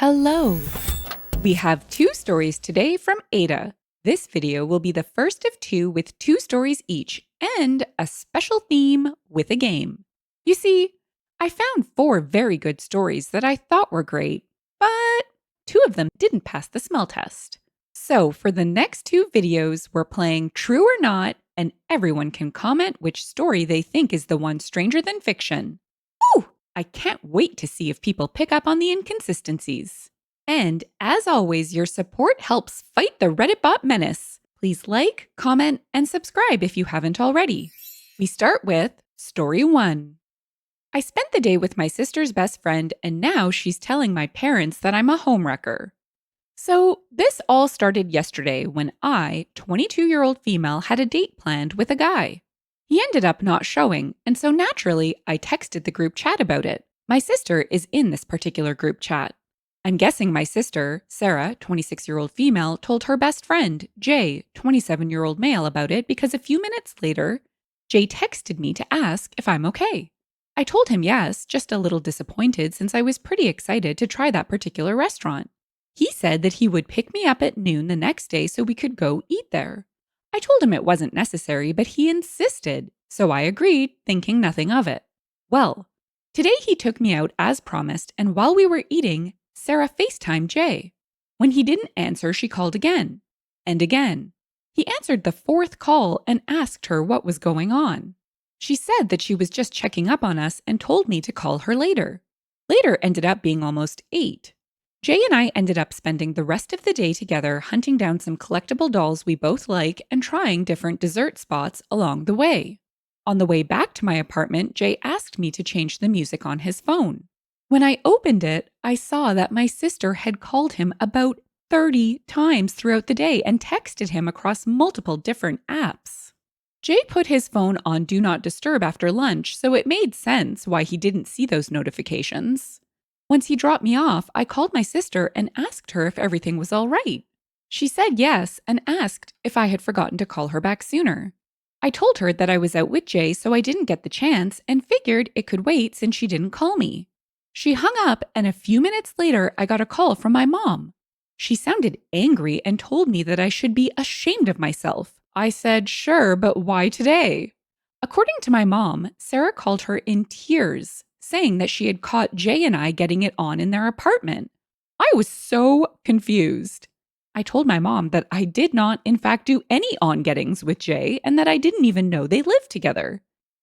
Hello! We have 2 stories today from AITA. This video will be the first of 2 with 2 stories each and a special theme with a game. You see, I found 4 very good stories that I thought were great, but 2 of them didn't pass the smell test. So for the next 2 videos, we're playing True or Not, and everyone can comment which story they think is the one stranger than fiction. Ooh! I can't wait to see if people pick up on the inconsistencies. And as always, your support helps fight the Reddit bot menace. Please like, comment, and subscribe if you haven't already. We start with Story 1. I spent the day with my sister's best friend, and now she's telling my parents that I'm a homewrecker. So this all started yesterday when I, 22-year-old female, had a date planned with a guy. He ended up not showing, and so naturally, I texted the group chat about it. My sister is in this particular group chat. I'm guessing my sister, Sarah, 26-year-old female, told her best friend, Jay, 27-year-old male, about it because a few minutes later, Jay texted me to ask if I'm okay. I told him yes, just a little disappointed since I was pretty excited to try that particular restaurant. He said that he would pick me up at noon the next day so we could go eat there. I told him it wasn't necessary, but he insisted, so I agreed, thinking nothing of it. Well, today he took me out as promised, and while we were eating, Sarah FaceTimed Jay. When he didn't answer, she called again. And again. He answered the 4th call and asked her what was going on. She said that she was just checking up on us and told me to call her later. Later ended up being almost 8. Jay and I ended up spending the rest of the day together hunting down some collectible dolls we both like and trying different dessert spots along the way. On the way back to my apartment, Jay asked me to change the music on his phone. When I opened it, I saw that my sister had called him about 30 times throughout the day and texted him across multiple different apps. Jay put his phone on Do Not Disturb after lunch, so it made sense why he didn't see those notifications. Once he dropped me off, I called my sister and asked her if everything was all right. She said yes and asked if I had forgotten to call her back sooner. I told her that I was out with Jay, so I didn't get the chance and figured it could wait since she didn't call me. She hung up, and a few minutes later, I got a call from my mom. She sounded angry and told me that I should be ashamed of myself. I said, sure, but why today? According to my mom, Sarah called her in tears, saying that she had caught Jay and I getting it on in their apartment. I was so confused. I told my mom that I did not, in fact, do any on-gettings with Jay and that I didn't even know they lived together.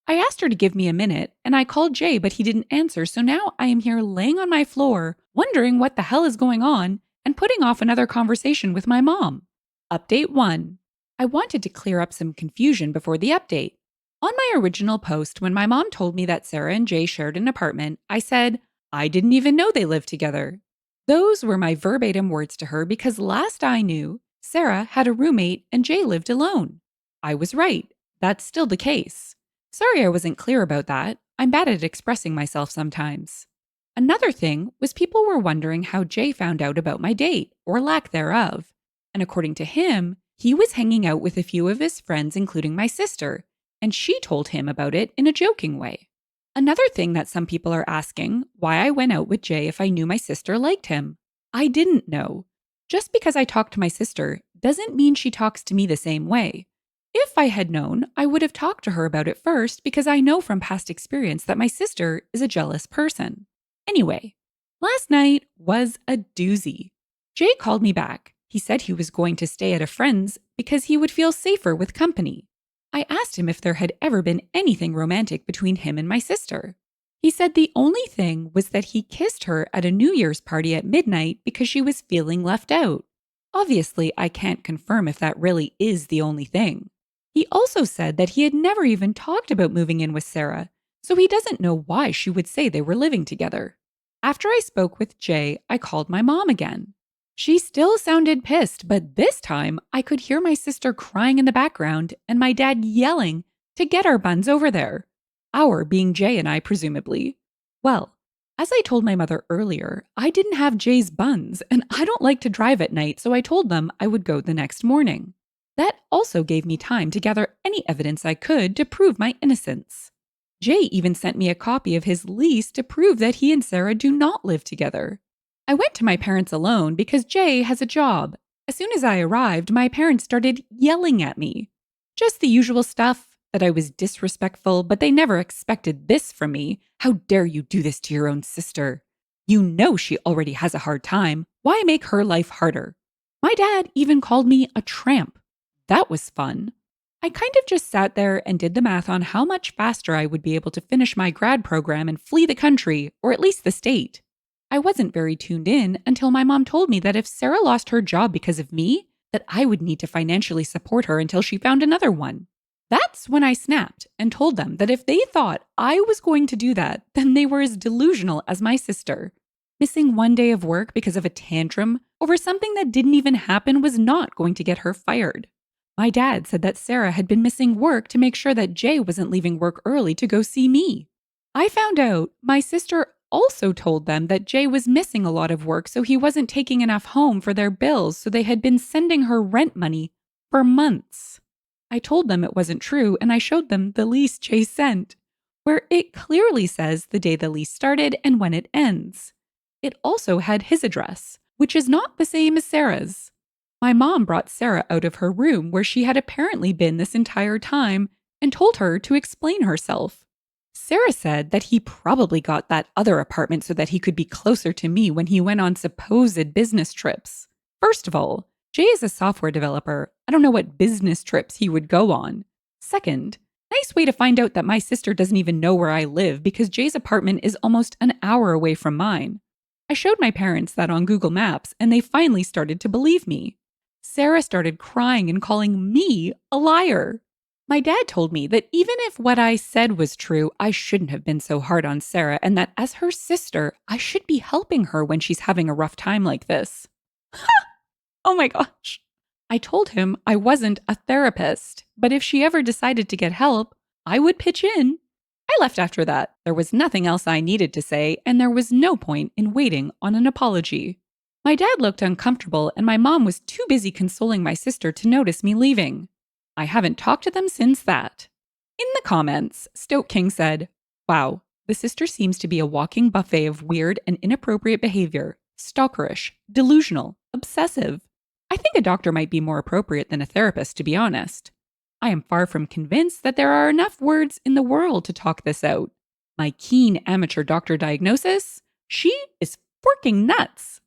I asked her to give me a minute, and I called Jay, but he didn't answer, so now I am here laying on my floor, wondering what the hell is going on, and putting off another conversation with my mom. Update 1. I wanted to clear up some confusion before the update. On my original post, when my mom told me that Sarah and Jay shared an apartment, I said, I didn't even know they lived together. Those were my verbatim words to her because last I knew, Sarah had a roommate and Jay lived alone. I was right. That's still the case. Sorry I wasn't clear about that. I'm bad at expressing myself sometimes. Another thing was people were wondering how Jay found out about my date, or lack thereof. And according to him, he was hanging out with a few of his friends, including my sister, and she told him about it in a joking way. Another thing that some people are asking, why I went out with Jay if I knew my sister liked him. I didn't know. Just because I talk to my sister doesn't mean she talks to me the same way. If I had known, I would have talked to her about it first because I know from past experience that my sister is a jealous person. Anyway, last night was a doozy. Jay called me back. He said he was going to stay at a friend's because he would feel safer with company. I asked him if there had ever been anything romantic between him and my sister. He said the only thing was that he kissed her at a New Year's party at midnight because she was feeling left out. Obviously, I can't confirm if that really is the only thing. He also said that he had never even talked about moving in with Sarah, so he doesn't know why she would say they were living together. After I spoke with Jay, I called my mom again. She still sounded pissed, but this time I could hear my sister crying in the background and my dad yelling to get our buns over there. Our being Jay and I, presumably. Well, as I told my mother earlier, I didn't have Jay's buns and I don't like to drive at night, so I told them I would go the next morning. That also gave me time to gather any evidence I could to prove my innocence. Jay even sent me a copy of his lease to prove that he and Sarah do not live together. I went to my parents alone because Jay has a job. As soon as I arrived, my parents started yelling at me. Just the usual stuff, that I was disrespectful, but they never expected this from me. How dare you do this to your own sister? You know she already has a hard time. Why make her life harder? My dad even called me a tramp. That was fun. I kind of just sat there and did the math on how much faster I would be able to finish my grad program and flee the country, or at least the state. I wasn't very tuned in until my mom told me that if Sarah lost her job because of me, that I would need to financially support her until she found another one. That's when I snapped and told them that if they thought I was going to do that, then they were as delusional as my sister. Missing one day of work because of a tantrum over something that didn't even happen was not going to get her fired. My dad said that Sarah had been missing work to make sure that Jay wasn't leaving work early to go see me. I found out my sister also told them that Jay was missing a lot of work, so he wasn't taking enough home for their bills, so they had been sending her rent money for months. I told them it wasn't true, and I showed them the lease Jay sent, where it clearly says the day the lease started and when it ends. It also had his address, which is not the same as Sarah's. My mom brought Sarah out of her room where she had apparently been this entire time and told her to explain herself. Sarah said that he probably got that other apartment so that he could be closer to me when he went on supposed business trips. First of all, Jay is a software developer. I don't know what business trips he would go on. Second, nice way to find out that my sister doesn't even know where I live because Jay's apartment is almost an hour away from mine. I showed my parents that on Google Maps and they finally started to believe me. Sarah started crying and calling me a liar. My dad told me that even if what I said was true, I shouldn't have been so hard on Sarah and that as her sister, I should be helping her when she's having a rough time like this. Oh my gosh. I told him I wasn't a therapist, but if she ever decided to get help, I would pitch in. I left after that. There was nothing else I needed to say, and there was no point in waiting on an apology. My dad looked uncomfortable, and my mom was too busy consoling my sister to notice me leaving. I haven't talked to them since that. In the comments, Stoke King said, "Wow, the sister seems to be a walking buffet of weird and inappropriate behavior, stalkerish, delusional, obsessive. I think a doctor might be more appropriate than a therapist, to be honest. I am far from convinced that there are enough words in the world to talk this out. My keen amateur doctor diagnosis? She is forking nuts."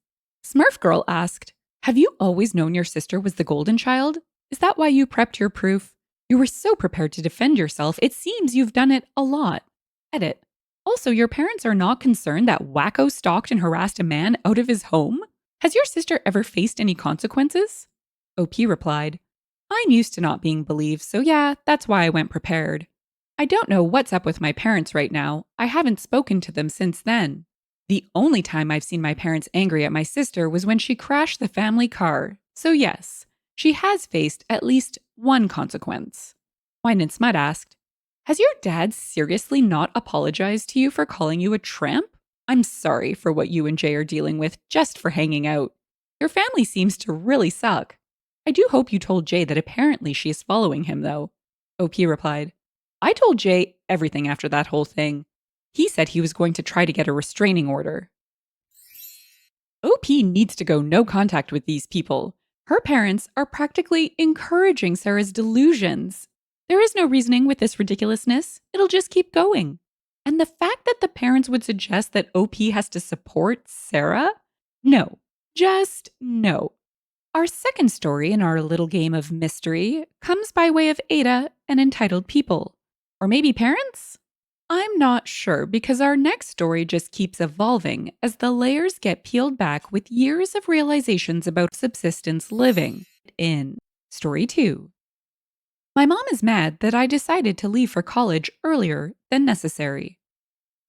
Smurf Girl asked, "Have you always known your sister was the golden child? Is that why you prepped your proof? You were so prepared to defend yourself, it seems you've done it a lot." Edit. Also, your parents are not concerned that Wacko stalked and harassed a man out of his home? Has your sister ever faced any consequences? OP replied, "I'm used to not being believed, so yeah, that's why I went prepared. I don't know what's up with my parents right now. I haven't spoken to them since then. The only time I've seen my parents angry at my sister was when she crashed the family car. So yes, she has faced at least one consequence." Wine and Smut asked, "Has your dad seriously not apologized to you for calling you a tramp? I'm sorry for what you and Jay are dealing with just for hanging out. Your family seems to really suck. I do hope you told Jay that apparently she is following him, though." OP replied, "I told Jay everything after that whole thing. He said he was going to try to get a restraining order." OP needs to go no contact with these people. Her parents are practically encouraging Sarah's delusions. There is no reasoning with this ridiculousness. It'll just keep going. And the fact that the parents would suggest that OP has to support Sarah? No. Just no. Our second story in our little game of mystery comes by way of AITA and entitled People. Or maybe parents? I'm not sure because our next story just keeps evolving as the layers get peeled back with years of realizations about subsistence living. In Story 2. My mom is mad that I decided to leave for college earlier than necessary.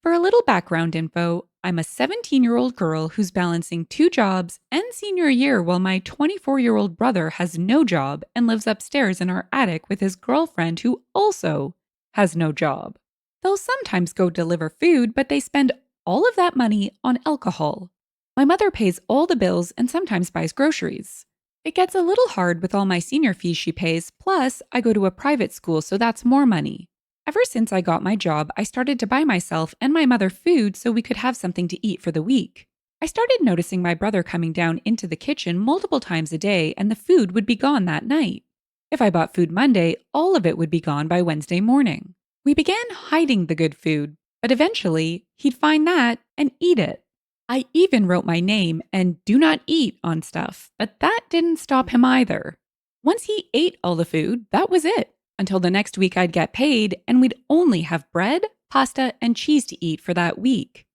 For a little background info, I'm a 17-year-old girl who's balancing 2 jobs and senior year while my 24-year-old brother has no job and lives upstairs in our attic with his girlfriend who also has no job. They'll sometimes go deliver food, but they spend all of that money on alcohol. My mother pays all the bills and sometimes buys groceries. It gets a little hard with all my senior fees she pays, plus I go to a private school, so that's more money. Ever since I got my job, I started to buy myself and my mother food so we could have something to eat for the week. I started noticing my brother coming down into the kitchen multiple times a day, and the food would be gone that night. If I bought food Monday, all of it would be gone by Wednesday morning. We began hiding the good food, but eventually he'd find that and eat it. I even wrote my name and "do not eat" on stuff, but that didn't stop him either. Once he ate all the food, that was it, until the next week I'd get paid and we'd only have bread, pasta, and cheese to eat for that week.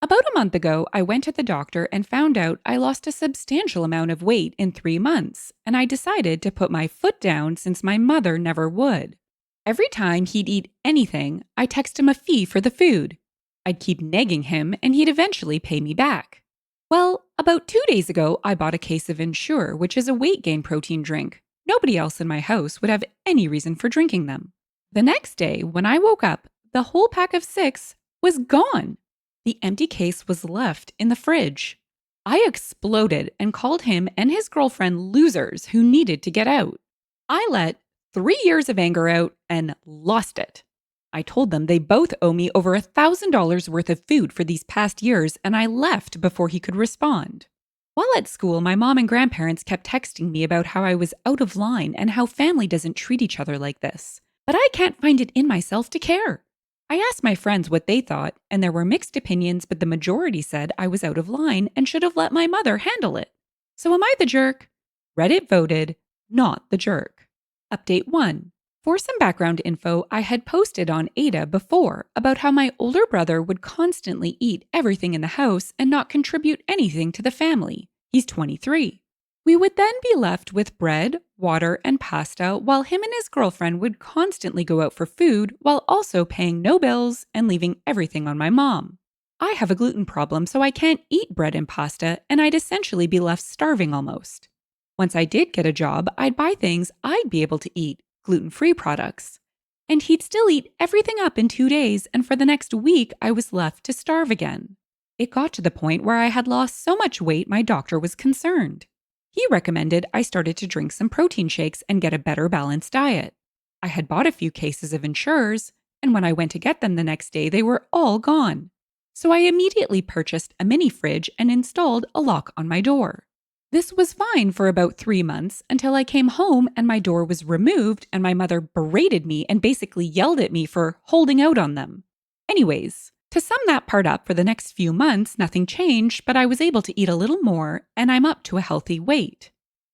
About a month ago, I went to the doctor and found out I lost a substantial amount of weight in 3 months, and I decided to put my foot down since my mother never would. Every time he'd eat anything, I text him a fee for the food. I'd keep nagging him and he'd eventually pay me back. Well, about 2 days ago, I bought a case of Ensure, which is a weight gain protein drink. Nobody else in my house would have any reason for drinking them. The next day, when I woke up, the whole pack of 6 was gone. The empty case was left in the fridge. I exploded and called him and his girlfriend losers who needed to get out. I let 3 years of anger out and lost it. I told them they both owe me over $1,000 worth of food for these past years, and I left before he could respond. While at school, my mom and grandparents kept texting me about how I was out of line and how family doesn't treat each other like this. But I can't find it in myself to care. I asked my friends what they thought, and there were mixed opinions, but the majority said I was out of line and should have let my mother handle it. So am I the jerk? Reddit voted, not the jerk. Update 1. For some background info, I had posted on AITA before about how my older brother would constantly eat everything in the house and not contribute anything to the family. He's 23. We would then be left with bread, water, and pasta while him and his girlfriend would constantly go out for food while also paying no bills and leaving everything on my mom. I have a gluten problem, so I can't eat bread and pasta, and I'd essentially be left starving almost. Once I did get a job, I'd buy things I'd be able to eat, gluten-free products. And he'd still eat everything up in 2 days, and for the next week, I was left to starve again. It got to the point where I had lost so much weight my doctor was concerned. He recommended I started to drink some protein shakes and get a better balanced diet. I had bought a few cases of Ensures, and when I went to get them the next day, they were all gone. So I immediately purchased a mini fridge and installed a lock on my door. This was fine for about 3 months until I came home and my door was removed and my mother berated me and basically yelled at me for holding out on them. Anyways, to sum that part up, for the next few months, nothing changed, but I was able to eat a little more and I'm up to a healthy weight.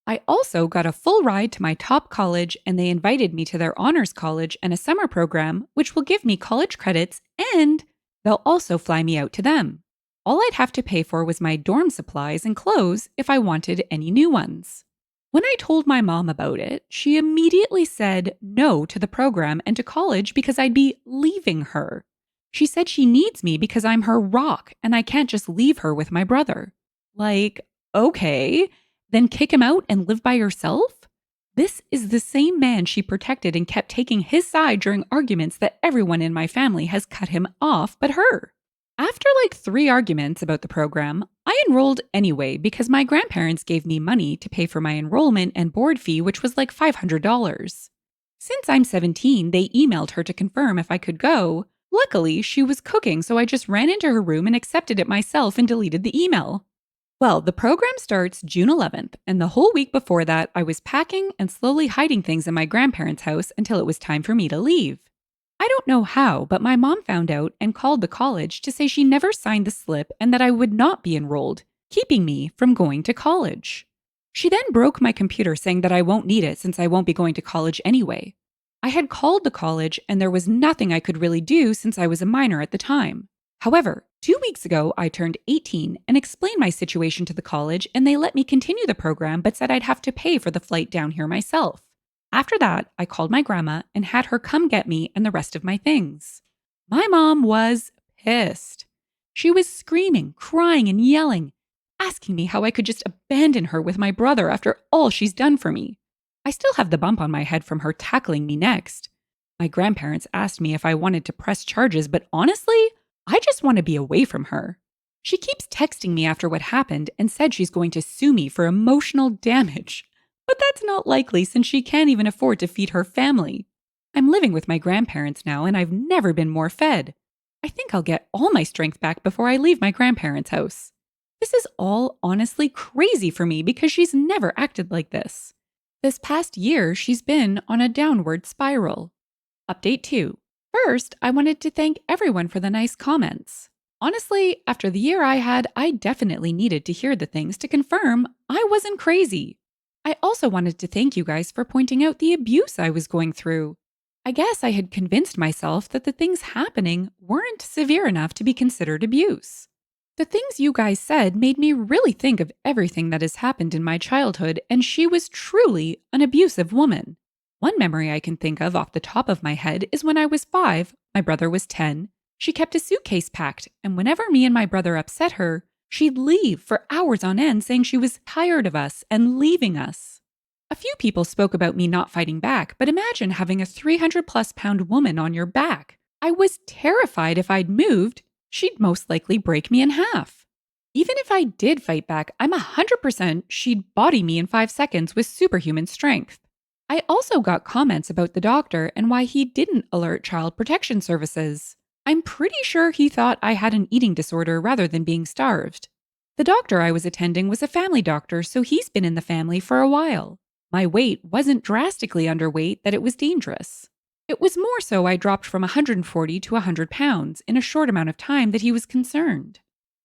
I also got a full ride to my top college and they invited me to their honors college and a summer program, which will give me college credits and they'll also fly me out to them. All I'd have to pay for was my dorm supplies and clothes if I wanted any new ones. When I told my mom about it, she immediately said no to the program and to college because I'd be leaving her. She said she needs me because I'm her rock and I can't just leave her with my brother. Like, okay, then kick him out and live by yourself? This is the same man she protected and kept taking his side during arguments that everyone in my family has cut him off but her. After like 3 arguments about the program, I enrolled anyway because my grandparents gave me money to pay for my enrollment and board fee, which was like $500. Since I'm 17, they emailed her to confirm if I could go. Luckily, she was cooking, so I just ran into her room and accepted it myself and deleted the email. Well, the program starts June 11th, and the whole week before that, I was packing and slowly hiding things in my grandparents' house until it was time for me to leave. I don't know how, but my mom found out and called the college to say she never signed the slip and that I would not be enrolled, keeping me from going to college. She then broke my computer saying that I won't need it since I won't be going to college anyway. I had called the college and there was nothing I could really do since I was a minor at the time. However, 2 weeks ago, I turned 18 and explained my situation to the college and they let me continue the program but said I'd have to pay for the flight down here myself. After that, I called my grandma and had her come get me and the rest of my things. My mom was pissed. She was screaming, crying, and yelling, asking me how I could just abandon her with my brother after all she's done for me. I still have the bump on my head from her tackling me next. My grandparents asked me if I wanted to press charges, but honestly, I just want to be away from her. She keeps texting me after what happened and said she's going to sue me for emotional damage. But that's not likely since she can't even afford to feed her family. I'm living with my grandparents now and I've never been more fed. I think I'll get all my strength back before I leave my grandparents' house. This is all honestly crazy for me because she's never acted like this. This past year, she's been on a downward spiral. Update 2. First, I wanted to thank everyone for the nice comments. Honestly, after the year I had, I definitely needed to hear the things to confirm I wasn't crazy. I also wanted to thank you guys for pointing out the abuse I was going through. I guess I had convinced myself that the things happening weren't severe enough to be considered abuse. The things you guys said made me really think of everything that has happened in my childhood, and she was truly an abusive woman. One memory I can think of off the top of my head is when I was 5, my brother was 10. She kept a suitcase packed, and whenever me and my brother upset her, she'd leave for hours on end saying she was tired of us and leaving us. A few people spoke about me not fighting back, but imagine having a 300-plus-pound woman on your back. I was terrified if I'd moved, she'd most likely break me in half. Even if I did fight back, I'm 100% she'd body me in 5 seconds with superhuman strength. I also got comments about the doctor and why he didn't alert Child Protection Services. I'm pretty sure he thought I had an eating disorder rather than being starved. The doctor I was attending was a family doctor, so he's been in the family for a while. My weight wasn't drastically underweight that it was dangerous. It was more so I dropped from 140 to 100 pounds in a short amount of time that he was concerned.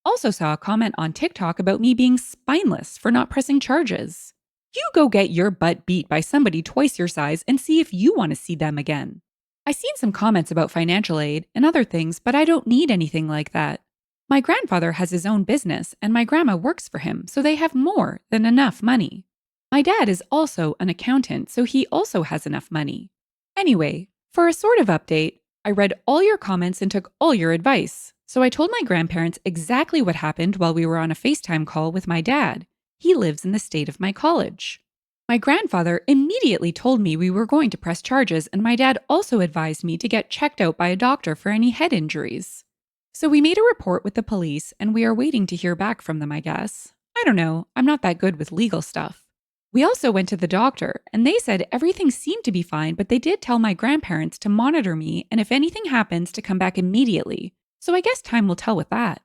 Also saw a comment on TikTok about me being spineless for not pressing charges. You go get your butt beat by somebody twice your size and see if you want to see them again. I seen some comments about financial aid and other things, but I don't need anything like that. My grandfather has his own business and my grandma works for him, so they have more than enough money. My dad is also an accountant, so he also has enough money. Anyway, for a sort of update, I read all your comments and took all your advice. So I told my grandparents exactly what happened while we were on a FaceTime call with my dad. He lives in the state of my college. My grandfather immediately told me we were going to press charges, and my dad also advised me to get checked out by a doctor for any head injuries. So we made a report with the police, and we are waiting to hear back from them, I guess. I don't know, I'm not that good with legal stuff. We also went to the doctor, and they said everything seemed to be fine, but they did tell my grandparents to monitor me and if anything happens to come back immediately. So I guess time will tell with that.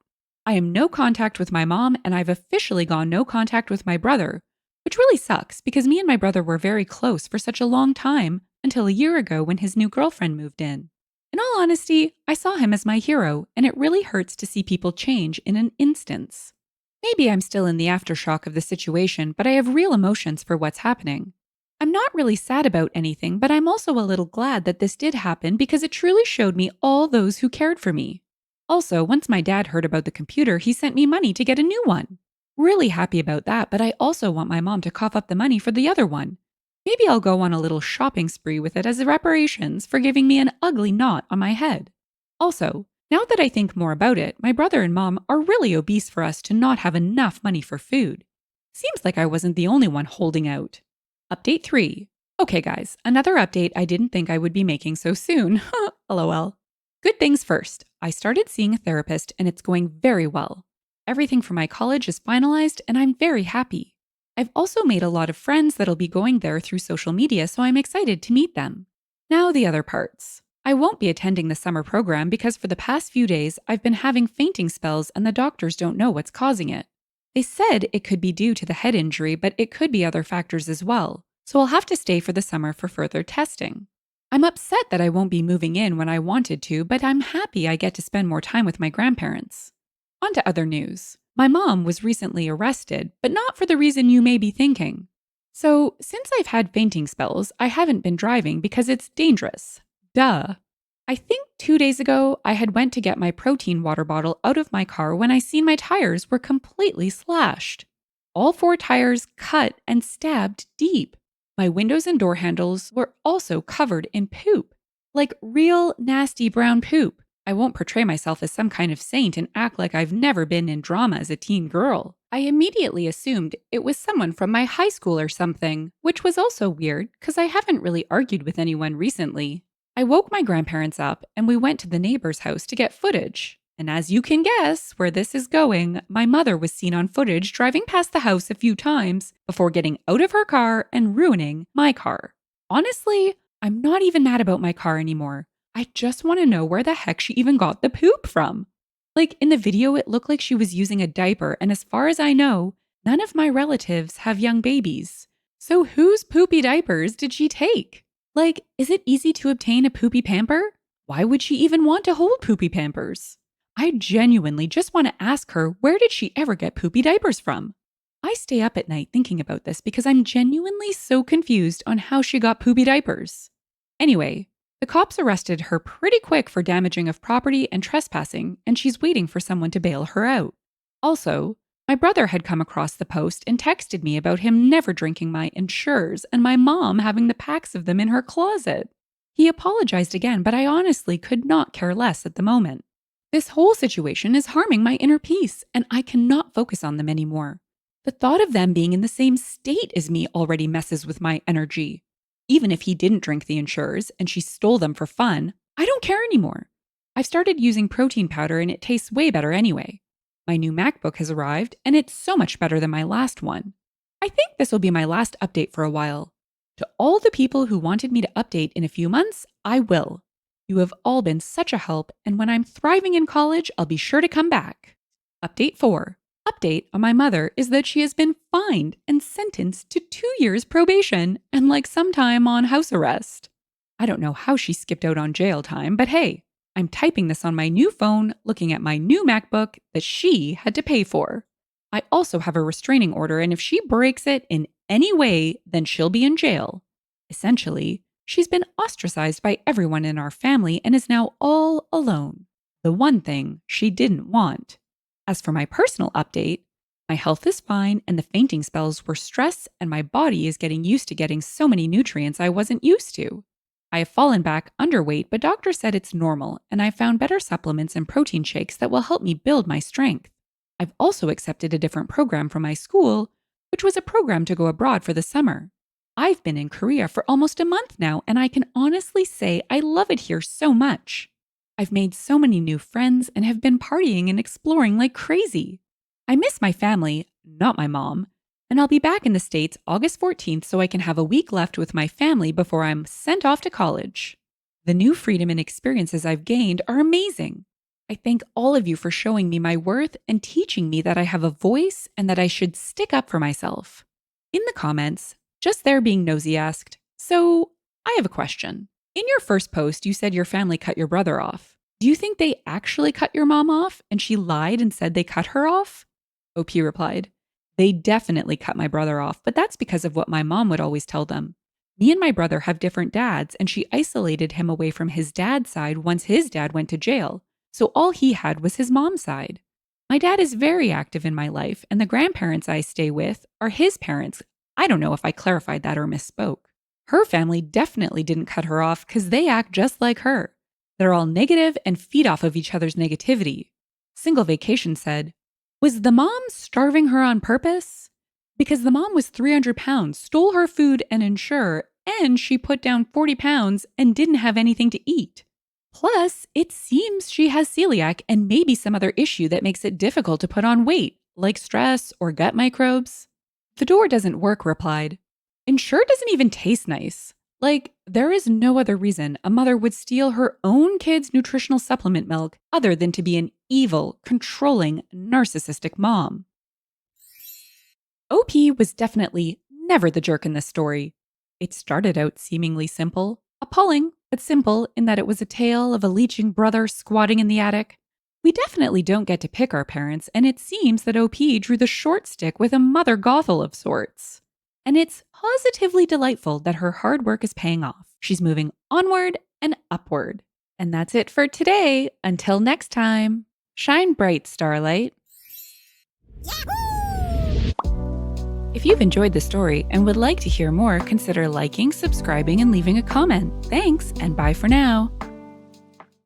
I am no contact with my mom, and I've officially gone no contact with my brother, which really sucks because me and my brother were very close for such a long time until a year ago when his new girlfriend moved in. In all honesty, I saw him as my hero, and it really hurts to see people change in an instance. Maybe I'm still in the aftershock of the situation, but I have real emotions for what's happening. I'm not really sad about anything, but I'm also a little glad that this did happen because it truly showed me all those who cared for me. Also, once my dad heard about the computer, he sent me money to get a new one. Really happy about that, but I also want my mom to cough up the money for the other one. Maybe I'll go on a little shopping spree with it as reparations for giving me an ugly knot on my head. Also, now that I think more about it, my brother and mom are really obese for us to not have enough money for food. Seems like I wasn't the only one holding out. Update 3. Okay guys, another update I didn't think I would be making so soon. LOL. Good things first. I started seeing a therapist and it's going very well. Everything for my college is finalized and I'm very happy. I've also made a lot of friends that'll be going there through social media, so I'm excited to meet them. Now the other parts. I won't be attending the summer program because for the past few days I've been having fainting spells and the doctors don't know what's causing it. They said it could be due to the head injury, but it could be other factors as well, so I'll have to stay for the summer for further testing. I'm upset that I won't be moving in when I wanted to, but I'm happy I get to spend more time with my grandparents. On to other news. My mom was recently arrested, but not for the reason you may be thinking. So, since I've had fainting spells, I haven't been driving because it's dangerous. Duh. I think 2 days ago, I had went to get my protein water bottle out of my car when I seen my tires were completely slashed. All 4 tires cut and stabbed deep. My windows and door handles were also covered in poop. Like real nasty brown poop. I won't portray myself as some kind of saint and act like I've never been in drama as a teen girl. I immediately assumed it was someone from my high school or something, which was also weird because I haven't really argued with anyone recently. I woke my grandparents up and we went to the neighbor's house to get footage. And as you can guess where this is going, my mother was seen on footage driving past the house a few times before getting out of her car and ruining my car. Honestly, I'm not even mad about my car anymore. I just want to know where the heck she even got the poop from. Like in the video, it looked like she was using a diaper, and as far as I know, none of my relatives have young babies. So whose poopy diapers did she take? Like, is it easy to obtain a poopy pamper? Why would she even want to hold poopy pampers? I genuinely just want to ask her, where did she ever get poopy diapers from? I stay up at night thinking about this because I'm genuinely so confused on how she got poopy diapers. Anyway, the cops arrested her pretty quick for damaging of property and trespassing, and she's waiting for someone to bail her out. Also, my brother had come across the post and texted me about him never drinking my Ensures and my mom having the packs of them in her closet. He apologized again, but I honestly could not care less at the moment. This whole situation is harming my inner peace, and I cannot focus on them anymore. The thought of them being in the same state as me already messes with my energy. Even if he didn't drink the Ensures and she stole them for fun, I don't care anymore. I've started using protein powder and it tastes way better anyway. My new MacBook has arrived and it's so much better than my last one. I think this will be my last update for a while. To all the people who wanted me to update in a few months, I will. You have all been such a help, and when I'm thriving in college, I'll be sure to come back. Update 4. Update on my mother is that she has been fined and sentenced to 2 years probation and like some time on house arrest. I don't know how she skipped out on jail time, but hey, I'm typing this on my new phone, looking at my new MacBook that she had to pay for. I also have a restraining order, and if she breaks it in any way, then she'll be in jail. Essentially, she's been ostracized by everyone in our family and is now all alone. The one thing she didn't want. As for my personal update, my health is fine and the fainting spells were stress, and my body is getting used to getting so many nutrients I wasn't used to. I have fallen back underweight, but doctor said it's normal, and I found better supplements and protein shakes that will help me build my strength. I've also accepted a different program from my school, which was a program to go abroad for the summer. I've been in Korea for almost a month now, and I can honestly say I love it here so much. I've made so many new friends and have been partying and exploring like crazy. I miss my family, not my mom, and I'll be back in the States August 14th so I can have a week left with my family before I'm sent off to college. The new freedom and experiences I've gained are amazing. I thank all of you for showing me my worth and teaching me that I have a voice and that I should stick up for myself. In the comments, Just There Being Nosy asked, "So, I have a question. In your first post, you said your family cut your brother off. Do you think they actually cut your mom off and she lied and said they cut her off?" OP replied, "They definitely cut my brother off, but that's because of what my mom would always tell them. Me and my brother have different dads, and she isolated him away from his dad's side once his dad went to jail, so all he had was his mom's side. My dad is very active in my life, and the grandparents I stay with are his parents. I don't know if I clarified that or misspoke. Her family definitely didn't cut her off because they act just like her. They're all negative and feed off of each other's negativity." Single Vacation said, "Was the mom starving her on purpose? Because the mom was 300 pounds, stole her food and Ensure, and she put down 40 pounds and didn't have anything to eat. Plus, it seems she has celiac and maybe some other issue that makes it difficult to put on weight, like stress or gut microbes." The Door Doesn't Work replied, "Ensure doesn't even taste nice. Like, there is no other reason a mother would steal her own kid's nutritional supplement milk other than to be an evil, controlling, narcissistic mom." OP was definitely never the jerk in this story. It started out seemingly simple, appalling, but simple in that it was a tale of a leeching brother squatting in the attic. We definitely don't get to pick our parents, and it seems that OP drew the short stick with a mother Gothel of sorts. And it's positively delightful that her hard work is paying off. She's moving onward and upward. And that's it for today. Until next time, shine bright, Starlight. If you've enjoyed the story and would like to hear more, consider liking, subscribing, and leaving a comment. Thanks, and bye for now.